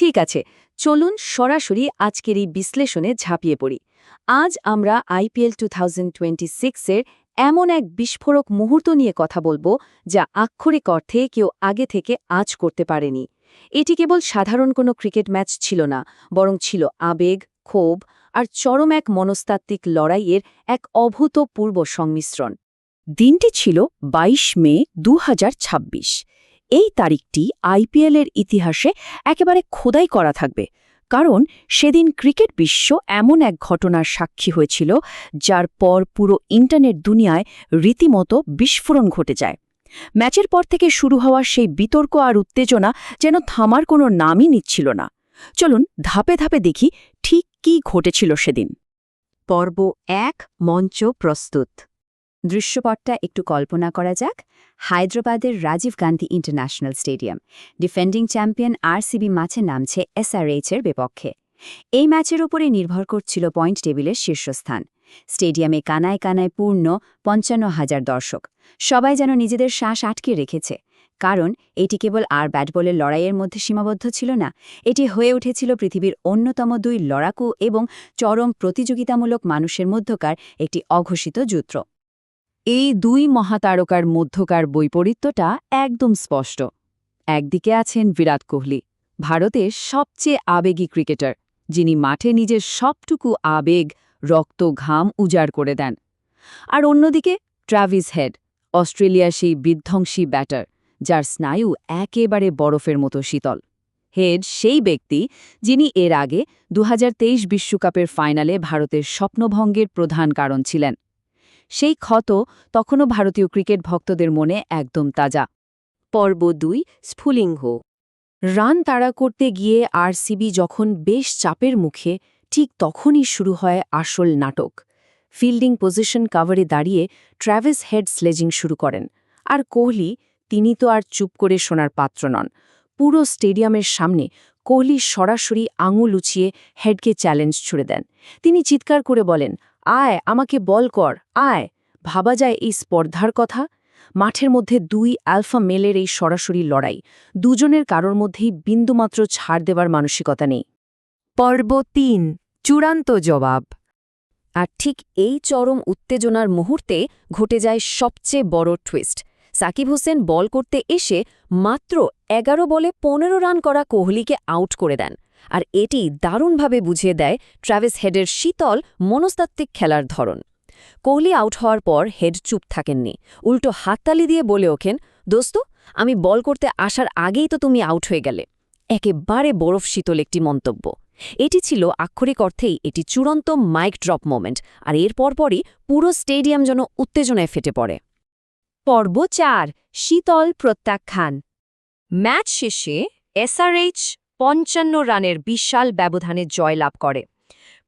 ঠিক আছে, চলুন সরাসরি আজকের এই বিশ্লেষণে ঝাঁপিয়ে পড়ি। আজ আমরা আইপিএল 2026-এর এমন এক বিস্ফোরক মুহূর্ত নিয়ে কথা বলবো যা আক্ষরিক অর্থে কেউ আগে থেকে আজ করতে পারেনি। এটি কেবল সাধারণ কোনো ক্রিকেট ম্যাচ ছিল না, বরং ছিল আবেগ, ক্ষোভ আর চরম এক মনস্তাত্ত্বিক লড়াইয়ের এক অভূতপূর্ব সংমিশ্রণ। দিনটি ছিল ২২ মে ২০২৬। এই তারিখটি আইপিএলের ইতিহাসে একেবারে খোদাই করা থাকবে, কারণ সেদিন ক্রিকেট বিশ্ব এমন এক ঘটনার সাক্ষী হয়েছিল যার পর পুরো ইন্টারনেট দুনিয়ায় রীতিমতো বিস্ফোরণ ঘটে যায়। ম্যাচের পর থেকে শুরু হওয়া সেই বিতর্ক আর উত্তেজনা যেন থামার কোনো নামই নিচ্ছিল না। চলুন ধাপে ধাপে দেখি ঠিক কী ঘটেছিল সেদিন। পর্ব ১, মঞ্চ প্রস্তুত। দৃশ্যপটটা একটু কল্পনা করা যাক। হায়দ্রাবাদের Rajiv Gandhi international stadium. Defending champion RCB মাঠে নামছে এসআরএইচের বিপক্ষে। এই ম্যাচের উপরে নির্ভর করছিল পয়েন্ট টেবিলের শীর্ষস্থান। স্টেডিয়ামে কানায় কানায় পূর্ণ ৫৫,০০০ দর্শক। সবাই যেন নিজেদের শ্বাস আটকে রেখেছে, কারণ এটি কেবল আর ব্যাট বলের লড়াইয়ের মধ্যে সীমাবদ্ধ ছিল না, এটি হয়ে উঠেছিল পৃথিবীর অন্যতম দুই লড়াকু এবং চরম প্রতিযোগিতামূলক মানুষের মধ্যকার একটি অঘোষিত যুদ্ধ। এই দুই মহাতারকার মধ্যকার বৈপরীত্যটা একদম স্পষ্ট। একদিকে আছেন বিরাট কোহলি, ভারতের সবচেয়ে আবেগী ক্রিকেটার, যিনি মাঠে নিজের সবটুকু আবেগ, রক্ত, ঘাম উজাড় করে দেন। আর অন্যদিকে ট্র্যাভিস হেড, অস্ট্রেলিয়ার সেই বিধ্বংসী ব্যাটার, যার স্নায়ু একেবারে বরফের মতো শীতল। হেড সেই ব্যক্তি যিনি এর আগে ২০২৩ বিশ্বকাপের ফাইনালে ভারতের স্বপ্নভঙ্গের প্রধান কারণ ছিলেন। সেই ক্ষত তখনও ভারতীয় ক্রিকেট ভক্তদের মনে একদম তাজা। পর্ব ২, স্ফুলিঙ্গ। রান তাড়া করতে গিয়ে আরসিবি যখন বেশ চাপের মুখে, ঠিক তখনই শুরু হয় আসল নাটক। ফিল্ডিং পজিশন কাভারে দাঁড়িয়ে ট্র্যাভিস হেড স্লেজিং শুরু করেন। আর কোহলি, তিনি তো আর চুপ করে শোনার পাত্র নন। পুরো স্টেডিয়ামের সামনে কোহলি সরাসরি আঙুল উঁচিয়ে হেডকে চ্যালেঞ্জ ছুড়ে দেন। তিনি চিৎকার করে বলেন, আয়, আমাকে বল কর, আয়। ভাবা যায় এই স্পর্ধার কথা। মাঠের মধ্যে দুই অ্যালফা মেলের এই সরাসরি লড়াই, দুজনের কারোর মধ্যেই বিন্দুমাত্র ছাড় দেবার মানসিকতা নেই। পর্ব ৩, চূড়ান্ত জবাব। আর ঠিক এই চরম উত্তেজনার মুহূর্তে ঘটে যায় সবচেয়ে বড় টুইস্ট। সাকিব হোসেন বল করতে এসে মাত্র ১১ বলে ১৫ রান করা কোহলিকে আউট করে দেন। আর এটি দারুণভাবে বুঝিয়ে দেয় ট্র্যাভিস হেডের শীতল মনস্তাত্ত্বিক খেলার ধরন। কোহলি আউট হওয়ার পর হেড চুপ থাকেননি, উল্টো হাততালি দিয়ে বলে ওঠেন, দোস্ত, আমি বল করতে আসার আগেই তো তুমি আউট হয়ে গেলে। একেবারে বরফ শীতল একটি মন্তব্য। এটি ছিল আক্ষরিক অর্থেই এটি চূড়ান্ত মাইক ড্রপ মোমেন্ট, আর এর পরপরই পুরো স্টেডিয়াম যেন উত্তেজনায় ফেটে পড়ে। পর্ব ৪, শীতল প্রত্যাখ্যান। ম্যাচ শেষে এসআরএইচ ৫৫ রানের বিশাল ব্যবধানে জয়লাভ করে।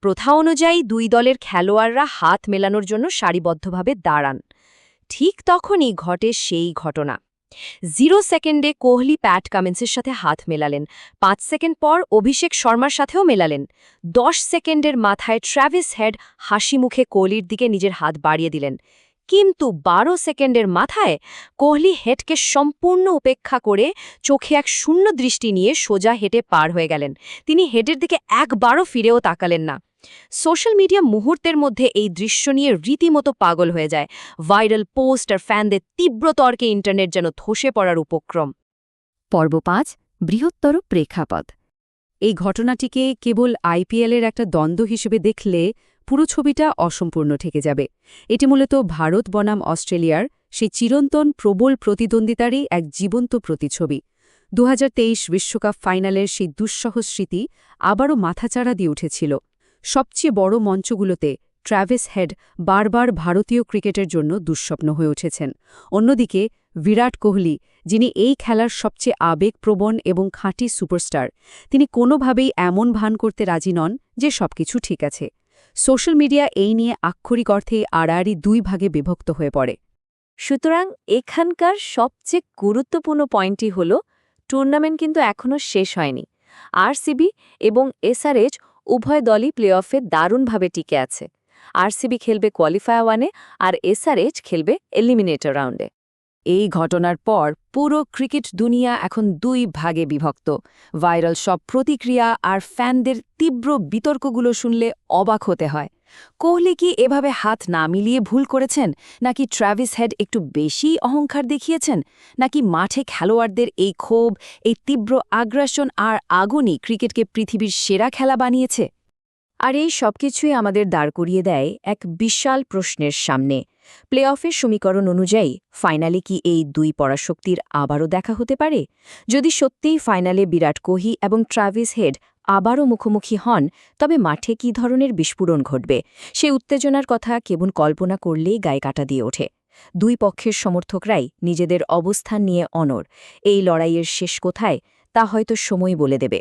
প্রথা অনুযায়ী দুই দলের খেলোয়াড়রা হাত মেলানোর জন্য সারিবদ্ধভাবে দাঁড়ান। ঠিক তখনই ঘটে সেই ঘটনা। 0 সেকেন্ডে কোহলি প্যাট কামিন্সের সাথে হাত মেলালেন, ৫ সেকেন্ড পর অভিষেক শর্মার সাথেও মেলালেন। ১০ সেকেন্ডের মাথায় ট্র্যাভিস হেড হাসি মুখে কোহলির দিকে নিজের হাত বাড়িয়ে দিলেন। কিন্তু ১২ সেকেন্ডের মাথায় কোহলি হেডকে সম্পূর্ণ উপেক্ষা করে চোখে এক শূন্য দৃষ্টি নিয়ে সোজা হেঁটে পার হয়ে গেলেন। তিনি হেডের দিকে একবারও ফিরেও তাকালেন না। সোশ্যাল মিডিয়া মুহূর্তের মধ্যে এই দৃশ্য নিয়ে রীতিমতো পাগল হয়ে যায়। ভাইরাল পোস্ট আর ফ্যানদের তীব্র তর্কে ইন্টারনেট যেন ধসে পড়ার উপক্রম। পর্ব ৫, বৃহত্তর প্রেক্ষাপট। এই ঘটনাটিকে কেবল আইপিএলের একটা দ্বন্দ্ব হিসেবে দেখলে পুরো ছবিটা অসম্পূর্ণ থেকে যাবে। এটি মূলত ভারত বনাম অস্ট্রেলিয়ার সেই চিরন্তন প্রবল প্রতিদ্বন্দ্বিতারই এক জীবন্ত প্রতিছবি। ২০২৩ বিশ্বকাপ ফাইনালের সেই দুঃসহ স্মৃতি আবারও মাথাচাড়া দিয়ে উঠেছিল। সবচেয়ে বড় মঞ্চগুলোতে ট্র্যাভিস হেড বারবার ভারতীয় ক্রিকেটের জন্য দুঃস্বপ্ন হয়ে উঠেছেন। অন্যদিকে বিরাট কোহলি, যিনি এই খেলার সবচেয়ে আবেগপ্রবণ এবং খাঁটি সুপারস্টার, তিনি কোনোভাবেই এমন ভান করতে রাজি নন যে সবকিছু ঠিক আছে। সোশ্যাল মিডিয়া এই নিয়ে আক্ষরিক অর্থে আড়াআড়ি দুই ভাগে বিভক্ত হয়ে পড়ে। সুতরাং এখানকার সবচেয়ে গুরুত্বপূর্ণ পয়েন্টটি হল, টুর্নামেন্ট কিন্তু এখনও শেষ হয়নি। আরসিবি এবং এসআরএইচ উভয় দলই প্লে-অফে দারুণভাবে টিকে আছে। আরসিবি খেলবে কোয়ালিফায়ার ওয়ানে আর এসআরএইচ খেলবে এলিমিনেটর রাউন্ডে। এই ঘটনার পর পুরো ক্রিকেট দুনিয়া এখন দুই ভাগে বিভক্ত। ভাইরাল সব প্রতিক্রিয়া আর ফ্যানদের তীব্র বিতর্কগুলো শুনলে অবাক হতে হয়। কোহলি কি এভাবে হাত না মিলিয়ে ভুল করেছেন, নাকি ট্র্যাভিস হেড একটু বেশি অহংকার দেখিয়েছেন, নাকি মাঠে খেলোয়াড়দের এই ক্ষোভ, এই তীব্র আগ্রাসন আর আগুনই ক্রিকেটকে পৃথিবীর সেরা খেলা বানিয়েছে? আর এই সবকিছুই আমাদের দাঁড় করিয়ে দেয় এক বিশাল প্রশ্নের সামনে। প্লে অফের সমীকরণ অনুযায়ী ফাইনালে কি এই দুই পরাশক্তির আবারও দেখা হতে পারে? যদি সত্যিই ফাইনালে বিরাট কোহলি এবং ট্র্যাভিস হেড আবারও মুখোমুখি হন, তবে মাঠে কী ধরনের বিস্ফোরণ ঘটবে? সেই উত্তেজনার কথা কেবল কল্পনা করলেই গায়ে কাটা দিয়ে ওঠে। দুই পক্ষের সমর্থকরাই নিজেদের অবস্থান নিয়ে অনড়। এই লড়াইয়ের শেষ কোথায় তা হয়তো সময় বলে দেবে।